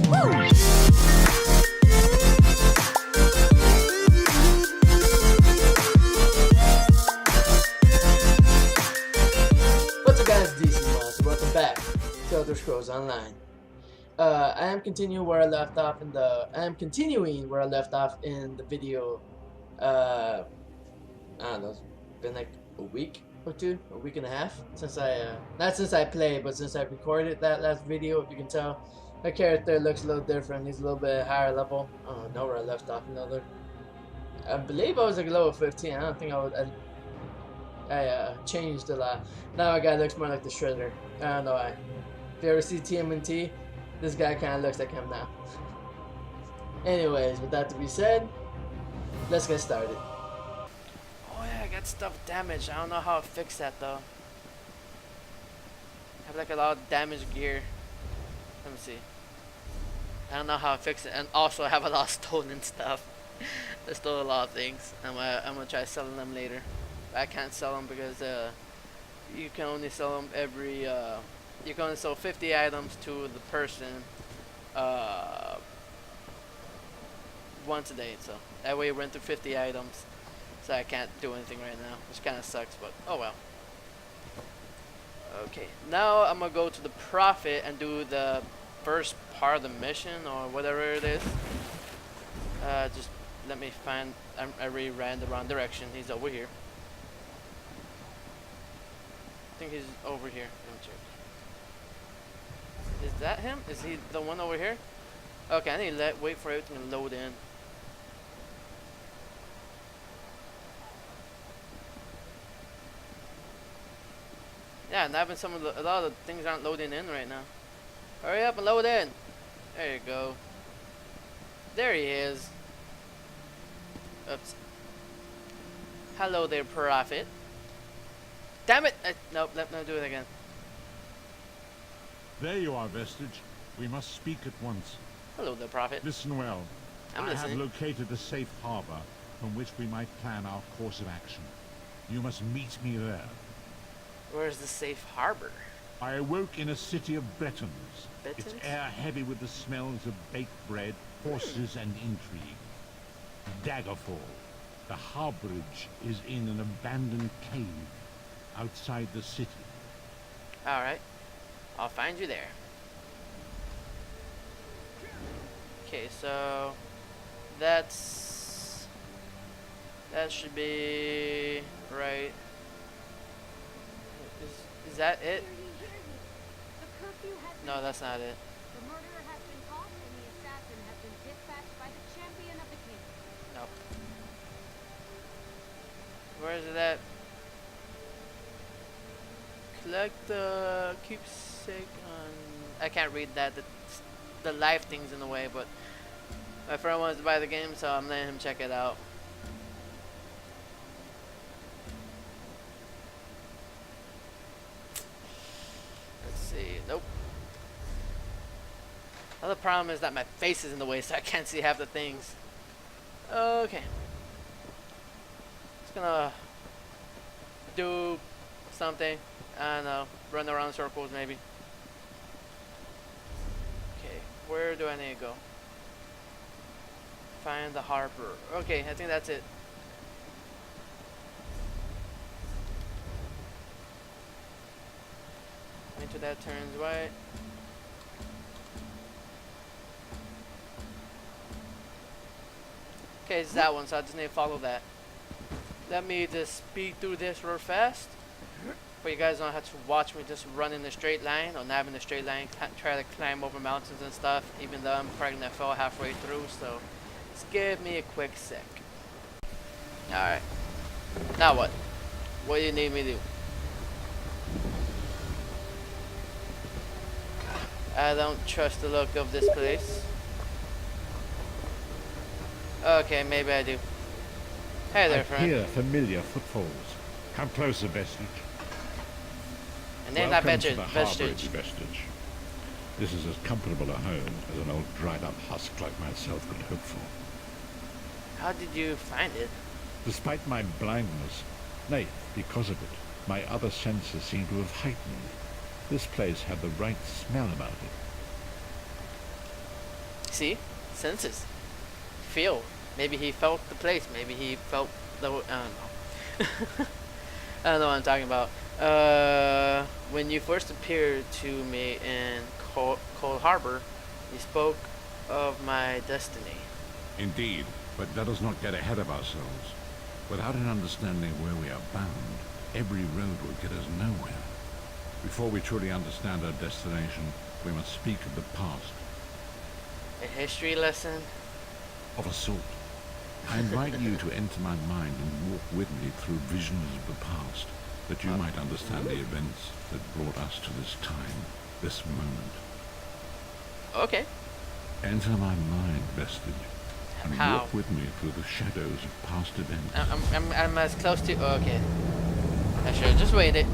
What's up guys, DCMust, welcome back to Elder Scrolls Online. I am continuing where I left off in the video. I don't know, it's been like a week or two, a week and a half since not since I played, but since I recorded that last video. If you can tell, my character looks a little different. He's a little bit higher level. I don't know where I left off another. I believe I was like level 15. I don't think I changed a lot. Now my guy looks more like the Shredder. I don't know why. If you ever see TMNT, this guy kind of looks like him now. Anyways, with that to be said, let's get started. Oh yeah, I got stuff damaged. I don't know how to fix that though. I have like a lot of damaged gear. Let me see. I don't know how to fix it, and also I have a lot of stolen stuff. I stole a lot of things. I'm gonna try selling them later. I can't sell them because you can only sell them every you can only sell 50 items to the person once a day, so that way you rent through 50 items. So I can't do anything right now, which kind of sucks, but oh well. Okay, now I'm gonna go to the Prophet and do the first part of the mission or whatever it is. Just let me find. I really ran the wrong direction. He's over here. I think he's over here. Let me check. Is that him? Is he the one over here? Okay, I need to wait for everything to load in. Yeah, and having a lot of the things aren't loading in right now. Hurry up and load in. There you go. There he is. Oops. Hello there, Prophet. Damn it! Nope, let me do it again. There you are, Vestige. We must speak at once. Hello there, Prophet. Listen well. I'm I listening. have located a safe harbor from which we might plan our course of action. You must meet me there. Where's the safe harbor? I awoke in a city of Bretons. Bretons? Its air heavy with the smells of baked bread, horses, and intrigue. Daggerfall. The harborage is in an abandoned cave outside the city. Alright. I'll find you there. Okay, so that should be right. Is that it? No, that's not it. The murderer has been caught and the assassin has been dispatched by the champion of the king. Nope. Where is it at? Collect the keepsake on. I can't read that. The live thing's in the way, but my friend wants to buy the game, so I'm letting him check it out. Let's see. Nope. Another problem is that my face is in the way, so I can't see half the things. Okay. Just gonna do something. I don't know. Run around in circles, maybe. Okay. Where do I need to go? Find the harbor. Okay, I think that's it. Into that turns right. Okay, it's that one, so I just need to follow that. Let me just speed through this real fast. But you guys don't have to watch me just run in a straight line or not in a straight line, try to climb over mountains and stuff, even though I'm probably gonna fall halfway through, so just give me a quick sec. Alright. Now what? What do you need me to do? I don't trust the look of this place. Okay, maybe I do. Hey there, friend. I hear familiar footfalls. Come closer, Vestige. And then that Welcome to the vestige. harborage, Vestige. This is as comfortable a home as an old dried-up husk like myself could hope for. How did you find it? Despite my blindness, nay, because of it, my other senses seem to have heightened. This place had the right smell about it. See? Senses. Feel. Maybe he felt the place. Maybe he felt the... I don't know. I don't know what I'm talking about. When you first appeared to me in Cold Harbor, you spoke of my destiny. Indeed, but let us not get ahead of ourselves. Without an understanding of where we are bound, every road will get us nowhere. Before we truly understand our destination, we must speak of the past. A history lesson? Of a sort. I invite you to enter my mind and walk with me through visions of the past, that you might understand the events that brought us to this time, this moment. Okay. Enter my mind, Vestige, and How? walk with me through the shadows of past events. I'm as close to... Okay. I should have just waited.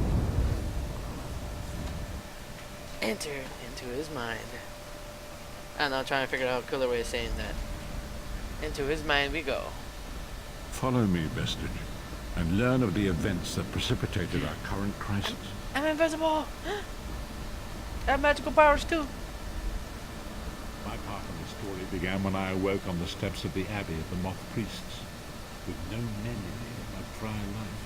Enter into his mind. I don't know, I'm trying to figure out a cooler way of saying that. Into his mind we go. Follow me, Vestige, and learn of the events that precipitated our current crisis. I'm invisible! I have magical powers too! My part in the story began when I awoke on the steps of the Abbey of the Moth Priests, with no memory of my prior life.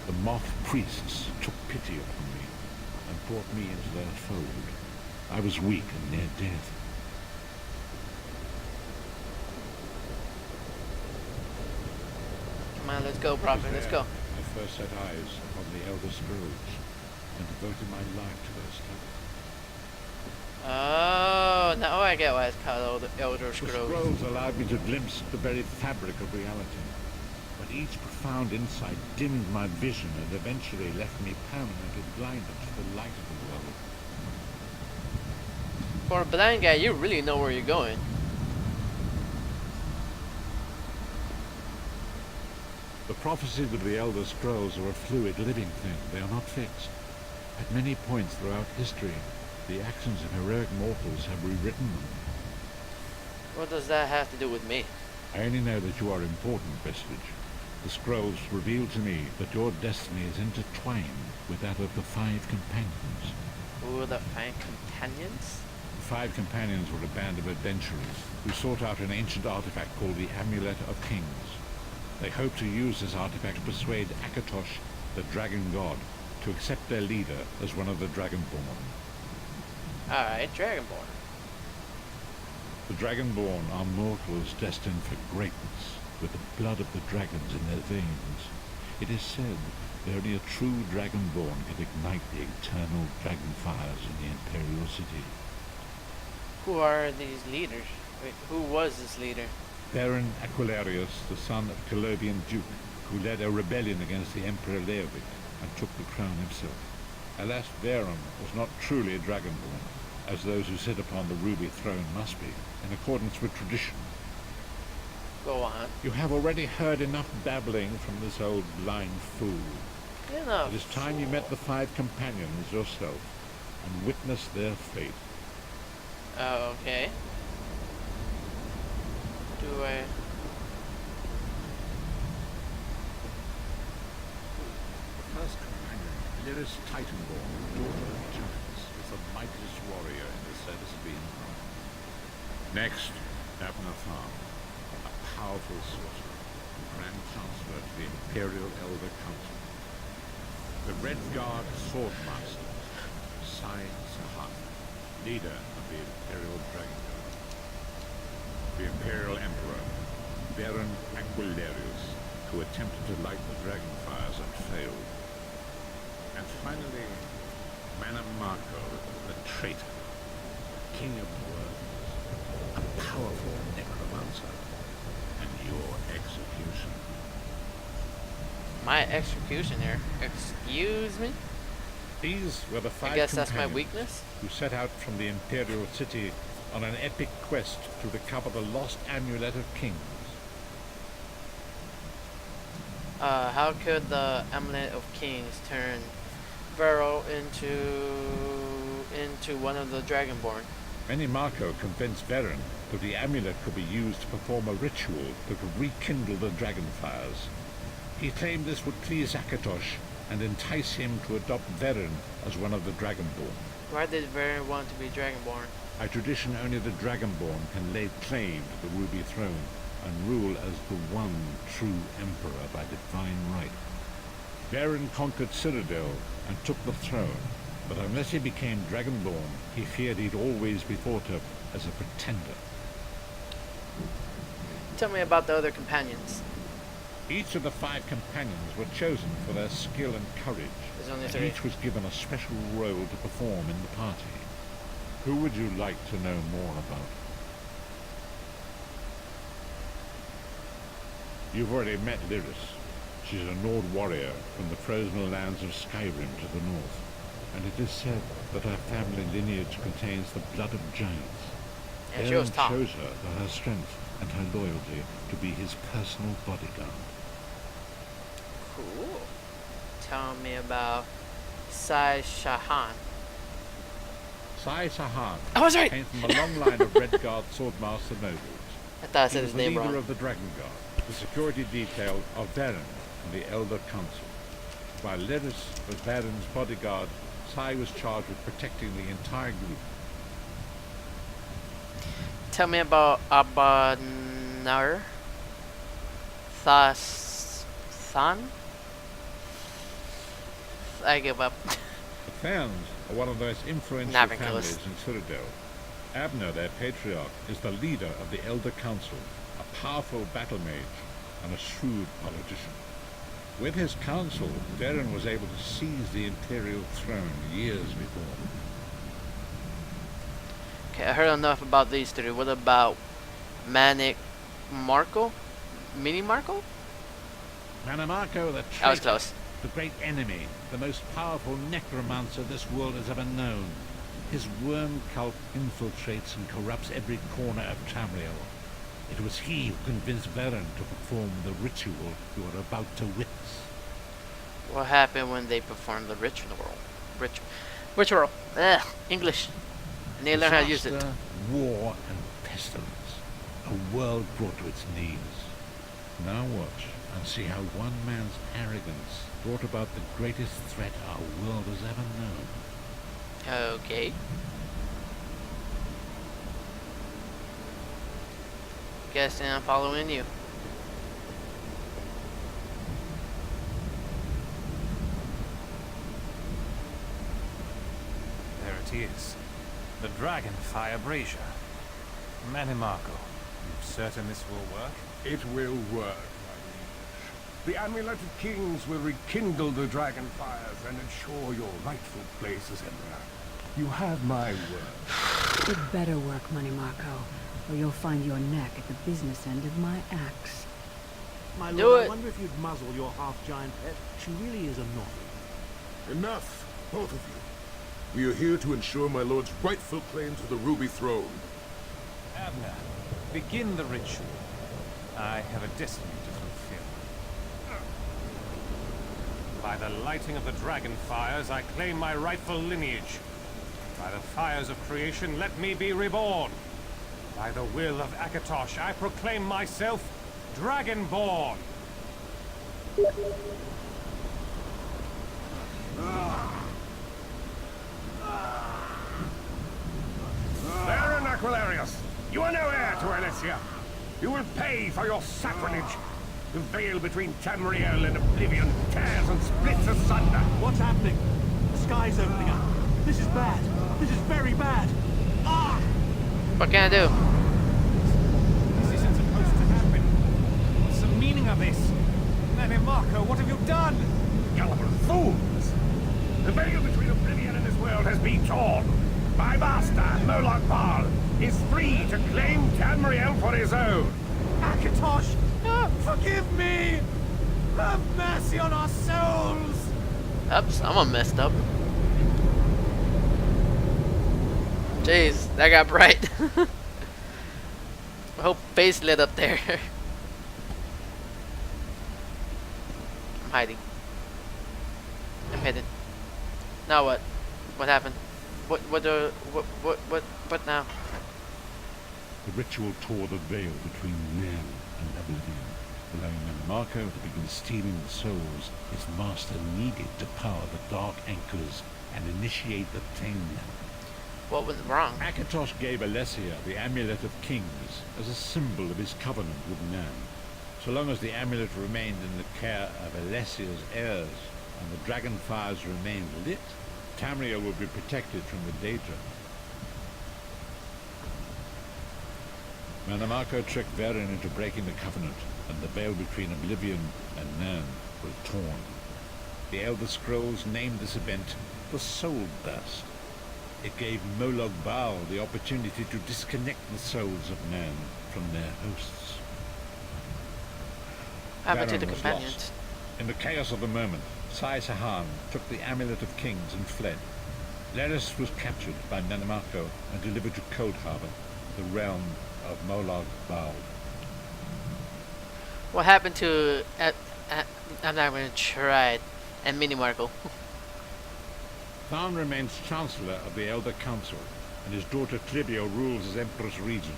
The Moth Priests took pity upon me and brought me into their fold. I was weak and near death. Come on, let's go, Prophet, let's go. I first set eyes upon the Elder Scrolls and devoted my life to their study. Oh, now I get why it's called Elder The Scrolls. scrolls allowed me to glimpse the very fabric of reality, but each profound insight dimmed my vision and eventually left me permanently blinded to the light of the world. For a blind guy, you really know where you're going. The prophecies of the Elder Scrolls are a fluid, living thing. They are not fixed. At many points throughout history, the actions of heroic mortals have rewritten them. What does that have to do with me? I only know that you are important, Vestige. The scrolls reveal to me that your destiny is intertwined with that of the Five Companions. Who are the Five Companions? The Five Companions were a band of adventurers who sought out an ancient artifact called the Amulet of Kings. They hoped to use this artifact to persuade Akatosh, the dragon god, to accept their leader as one of the Dragonborn. Alright, Dragonborn. The Dragonborn are mortals destined for greatness, with the blood of the dragons in their veins. It is said that only a true Dragonborn can ignite the eternal dragon fires in the Imperial City. Who are these leaders? Wait, who was this leader? Baron Aquilarius, the son of Colobian Duke, who led a rebellion against the Emperor Leovic and took the crown himself. Alas, Baron was not truly a Dragonborn, as those who sit upon the ruby throne must be, in accordance with tradition. Go on. You have already heard enough babbling from this old blind fool. Enough. It is time you met the Five Companions yourself and witnessed their fate. Oh, okay. Do I... The first companion, Lyris Titanborn, daughter of giants, is the mightiest warrior in the service of the Emperor. Next, Abner Farm, a powerful sorcerer, Grand Chancellor to the Imperial Elder Council. The Red Guard Swordmaster, Sai Sahan, leader of the Imperial Dragon Guard. The Imperial Emperor, Baron Aquilarius, who attempted to light the dragon fires and failed. And finally, Manamarco, the traitor, King of the Worms, a powerful necromancer, and your execution. My executioner? Excuse me? These were the five I guess that's my companions weakness? who set out from the Imperial City on an epic quest to recover the lost Amulet of Kings. How could the Amulet of Kings turn Varro into one of the Dragonborn? Menimarco convinced Varen that the amulet could be used to perform a ritual that would rekindle the dragon fires. He claimed this would please Akatosh and entice him to adopt Varen as one of the Dragonborn. Why did Varen want to be Dragonborn? By tradition, only the Dragonborn can lay claim to the Ruby Throne and rule as the one true Emperor by divine right. Beren conquered Cyrodiil and took the throne, but unless he became Dragonborn, he feared he'd always be thought of as a pretender. Tell me about the other companions. Each of the 5 companions were chosen for their skill and courage, There's only and 3. each was given a special role to perform in the party. Who would you like to know more about? You've already met Lyris. She's a Nord warrior from the frozen lands of Skyrim to the north, and it is said that her family lineage contains the blood of giants. Yeah, she was Beren tough. chose her for her strength and her loyalty to be his personal bodyguard. Cool. Tell me about Sai Shahan. Sai Sahan I was right! came from a long line of Redguard swordmaster nobles. I thought I He said was his the name leader wrong. of the Dragon Guard, the security detail of Beren and the Elder Council. While Lyris was Beren's bodyguard, Sai was charged with protecting the entire group. Tell me about Abanar. Than? I give up. The Therns are one of the most influential Not even families close. in Cyrodiil. Abner, their patriarch, is the leader of the Elder Council, a powerful battle mage and a shrewd politician. With his council, Beren was able to seize the Imperial throne years before. Okay, I heard enough about these 3. What about Manic Marco? Mini Marco? Manamarco, the That was traitor, close. the great enemy, the most powerful necromancer this world has ever known. His worm cult infiltrates and corrupts every corner of Tamriel. It was he who convinced Beren to perform the ritual you are about to witness. What happened when they performed the ritual? Ritual. Ugh, English. I need to learn how to use it. Disaster, war, and pestilence. A world brought to its knees. Now watch and see how one man's arrogance brought about the greatest threat our world has ever known. Okay. Guess I'm following you. There it is. The Dragonfire Brazier. Manimarco, you certain this will work? It will work, my liege. The Amulet of Kings will rekindle the dragon fires and ensure your rightful place as Emperor. You have my word. It better work, Money Marco, or you'll find your neck at the business end of my axe. My Do lord, it. I wonder if you'd muzzle your half-giant pet. She really is annoying. Enough, both of you. We are here to ensure my lord's rightful claim to the Ruby Throne. Abner, begin the ritual. I have a destiny to fulfill. By the lighting of the dragon fires, I claim my rightful lineage. By the fires of creation, let me be reborn. By the will of Akatosh, I proclaim myself Dragonborn. Baron Aquilarius, you are no heir to Elysia. You will pay for your sacrilege. The veil between Tamriel and Oblivion tears and splits asunder. What's happening? The sky's opening up. This is bad. This is very bad. Ah! What can I do? This isn't supposed to happen. What's the meaning of this? Manimarco, what have you done? Gullible fools! The veil between Oblivion and this world has been torn. My master, Moloch Bal, is free to claim Tamriel for his own. Akatosh, forgive me! Have mercy on our souls! Oops, someone messed up. Jeez, that got bright. My whole face lit up there. I'm hiding. I'm hidden. Now what? What happened? What now? The ritual tore the veil between real and Oblivion, allowing Manimarco to begin stealing the souls his master needed to power the dark anchors and initiate the thing. What went wrong? Akatos gave Alessia the Amulet of Kings as a symbol of his covenant with Nan. So long as the amulet remained in the care of Alessia's heirs and the dragon fires remained lit, Tamriel would be protected from the Daedra. Manamako tricked Varen into breaking the covenant, and the veil between Oblivion and Nan was torn. The Elder Scrolls named this event the Soul Burst. It gave Molag Bal the opportunity to disconnect the souls of Nan from their hosts. Happened to Varen the was companions. lost. In the chaos of the moment, Sai Sahan took the Amulet of Kings and fled. Leris was captured by Manamako and delivered to Cold Harbor, the realm of Molag Bal. What happened to I'm not going to try it. And Mini Marco. Tharn remains Chancellor of the Elder Council, and his daughter Tribio rules as Empress Regent.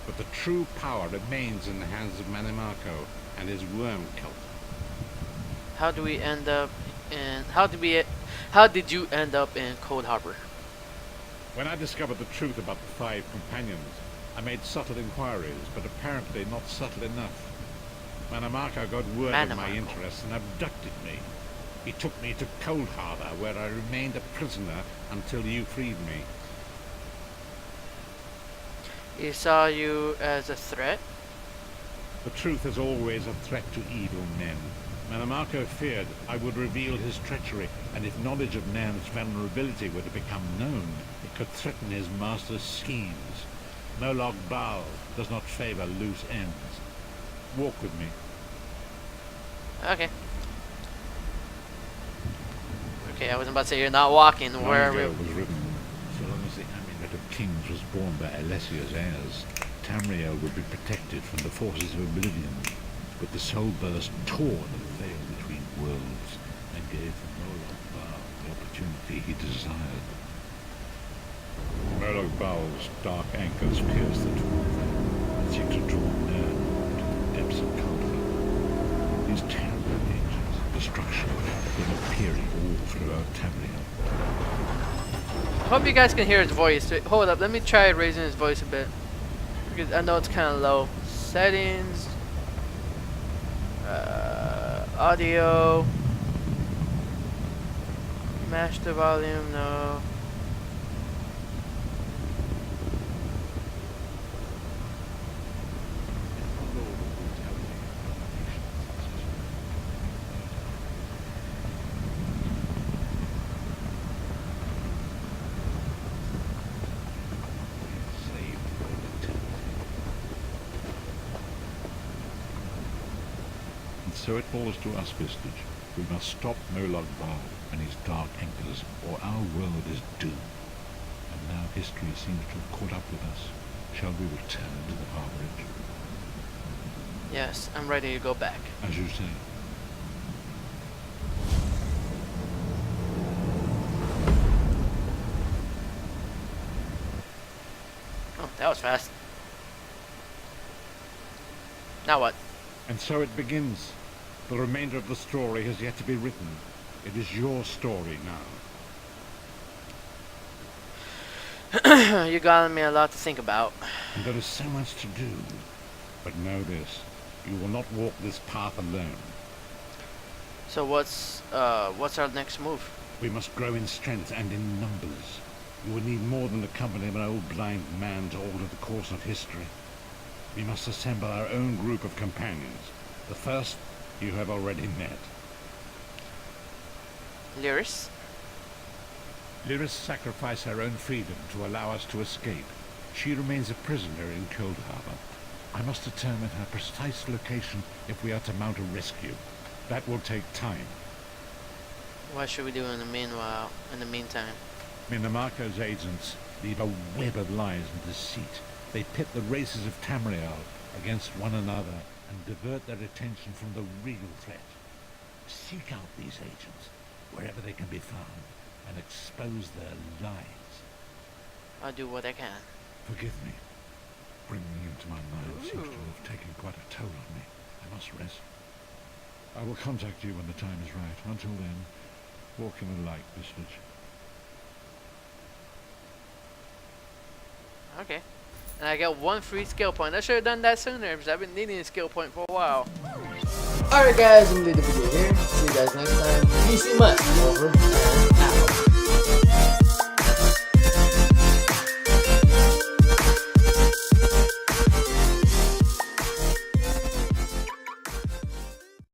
But the true power remains in the hands of Manamako and his worm cult. How do we end up in? How did you end up in Cold Harbor? When I discovered the truth about the 5 companions, I made subtle inquiries, but apparently not subtle enough. Manamako got word of my interests and abducted me. He took me to Cold Harbor, where I remained a prisoner until you freed me. He saw you as a threat? The truth is always a threat to evil men. Manamako feared I would reveal his treachery, and if knowledge of Nan's vulnerability were to become known, it could threaten his master's schemes. Molag Bal does not favor loose ends. Walk with me. Okay. Okay, I was about to say you're not walking. Where are we? Was written, so long as the Amulet of Kings was borne by Alessia's heirs, Tamriel would be protected from the forces of Oblivion. But the Soul Burst tore the veil between worlds and gave Molag Bal the opportunity he desired. Molag Bal's dark anchors pierced the torn veil and seemed to draw Nan to the depths of comfort. These terrible agents of destruction were appearing all throughout Tamriel. I hope you guys can hear his voice. Wait, hold up, let me try raising his voice a bit. Because I know it's kind of low. Settings. Audio. Match the volume, no. So it falls to us, Vistage. We must stop Molag Bal and his dark anchors, or our world is doomed. And now history seems to have caught up with us. Shall we return to the harborage? Yes, I'm ready to go back. As you say. Oh, that was fast. Now what? And so it begins. The remainder of the story has yet to be written. It is your story now. You got me a lot to think about. And there is so much to do. But know this, you will not walk this path alone. So what's our next move? We must grow in strength and in numbers. You will need more than the company of an old blind man to alter the course of history. We must assemble our own group of companions. The first you have already met. Lyris? Lyris sacrificed her own freedom to allow us to escape. She remains a prisoner in Cold Harbor. I must determine her precise location if we are to mount a rescue. That will take time. What should we do in the meantime? Minamako's agents leave a web of lies and deceit. They pit the races of Tamriel against one another and divert their attention from the real threat. Seek out these agents, wherever they can be found, and expose their lies. I'll do what I can. Forgive me. Bringing you into my mind seems to have taken quite a toll on me. I must rest. I will contact you when the time is right. Until then, walk in the light, Vistage. Okay. And I got 1 free skill point. I should have done that sooner because I've been needing a skill point for a while. Alright guys, I'm gonna leave the video here. See you guys next time. DC Must. Over.